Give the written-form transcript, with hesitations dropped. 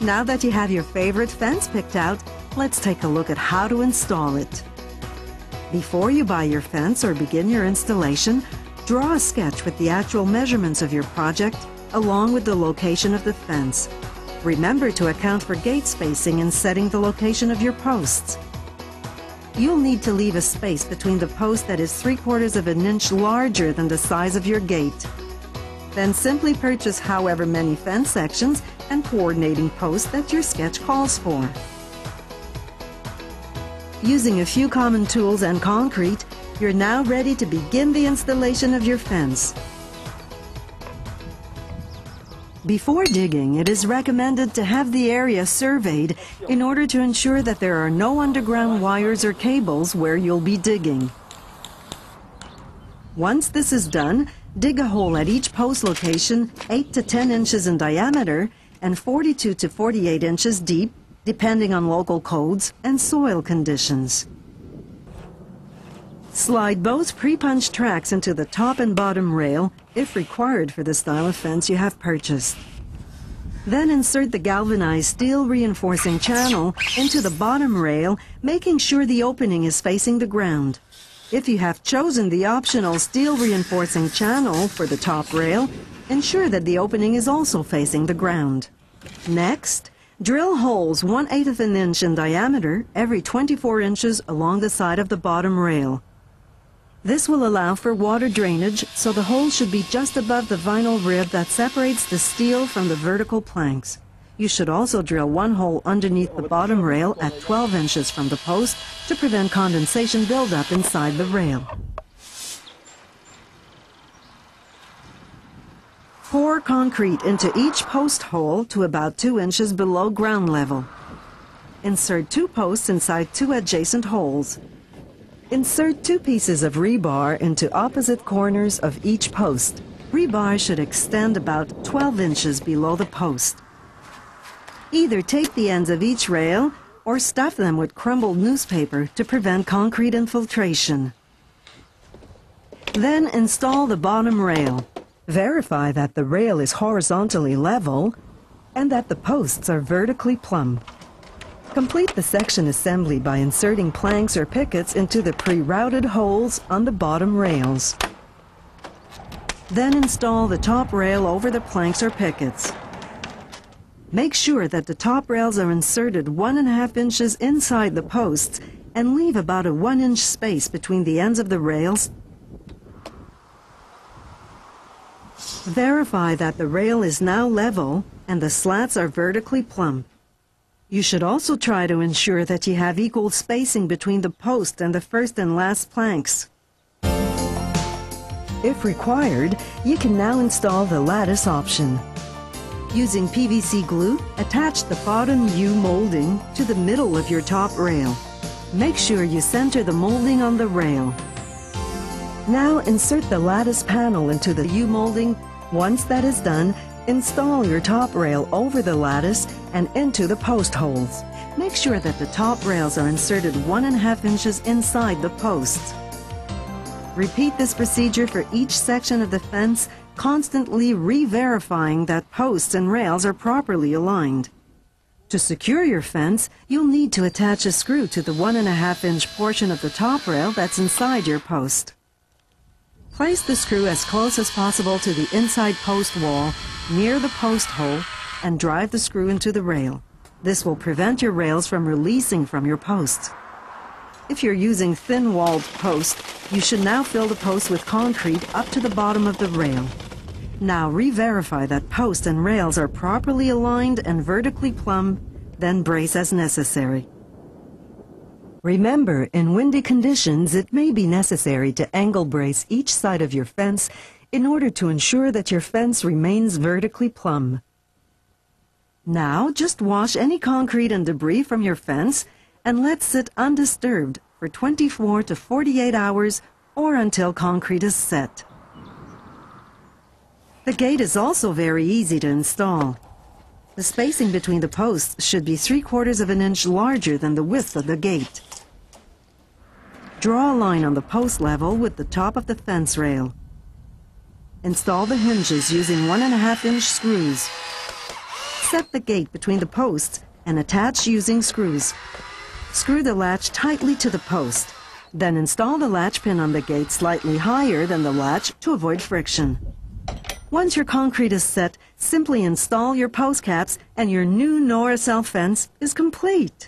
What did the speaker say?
Now that you have your favorite fence picked out, let's take a look at how to install it. Before you buy your fence or begin your installation, draw a sketch with the actual measurements of your project along with the location of the fence. Remember to account for gate spacing in setting the location of your posts. You'll need to leave a space between the post that is 3/4 of an inch larger than the size of your gate. Then simply purchase however many fence sections and coordinating posts that your sketch calls for. Using a few common tools and concrete, you're now ready to begin the installation of your fence. Before digging, it is recommended to have the area surveyed in order to ensure that there are no underground wires or cables where you'll be digging. Once this is done, dig a hole at each post location 8 to 10 inches in diameter and 42 to 48 inches deep, depending on local codes and soil conditions. Slide both pre-punched tracks into the top and bottom rail, if required for the style of fence you have purchased. Then insert the galvanized steel reinforcing channel into the bottom rail, making sure the opening is facing the ground. If you have chosen the optional steel reinforcing channel for the top rail, ensure that the opening is also facing the ground. Next, drill holes 1/8 of an inch in diameter every 24 inches along the side of the bottom rail. This will allow for water drainage, so the hole should be just above the vinyl rib that separates the steel from the vertical planks. You should also drill one hole underneath the bottom rail at 12 inches from the post to prevent condensation buildup inside the rail. Pour concrete into each post hole to about 2 inches below ground level. Insert 2 posts inside 2 adjacent holes. Insert 2 pieces of rebar into opposite corners of each post. Rebar should extend about 12 inches below the post. Either tape the ends of each rail or stuff them with crumbled newspaper to prevent concrete infiltration. Then install the bottom rail. Verify that the rail is horizontally level and that the posts are vertically plumb. Complete the section assembly by inserting planks or pickets into the pre-routed holes on the bottom rails. Then install the top rail over the planks or pickets. Make sure that the top rails are inserted 1.5 inches inside the posts and leave about a 1-inch space between the ends of the rails. Verify that the rail is now level and the slats are vertically plumb. You should also try to ensure that you have equal spacing between the post and the first and last planks. If required, you can now install the lattice option. Using PVC glue, attach the bottom U molding to the middle of your top rail. Make sure you center the molding on the rail. Now insert the lattice panel into the U molding. Once that is done, install your top rail over the lattice and into the post holes. Make sure that the top rails are inserted 1.5 inches inside the posts. Repeat this procedure for each section of the fence, constantly re-verifying that posts and rails are properly aligned. To secure your fence, you'll need to attach a screw to the 1.5-inch portion of the top rail that's inside your post. Place the screw as close as possible to the inside post wall, near the post hole, and drive the screw into the rail. This will prevent your rails from releasing from your posts. If you're using thin-walled posts, you should now fill the post with concrete up to the bottom of the rail. Now re-verify that post and rails are properly aligned and vertically plumb, then brace as necessary. Remember, in windy conditions, it may be necessary to angle brace each side of your fence in order to ensure that your fence remains vertically plumb. Now, just wash any concrete and debris from your fence and let sit undisturbed for 24 to 48 hours or until concrete is set. The gate is also very easy to install. The spacing between the posts should be 3/4 of an inch larger than the width of the gate. Draw a line on the post level with the top of the fence rail. Install the hinges using 1.5-inch screws. set the gate between the posts and attach using screws. Screw the latch tightly to the post. Then install the latch pin on the gate slightly higher than the latch to avoid friction. Once your concrete is set, simply install your post caps and your new Noracell fence is complete.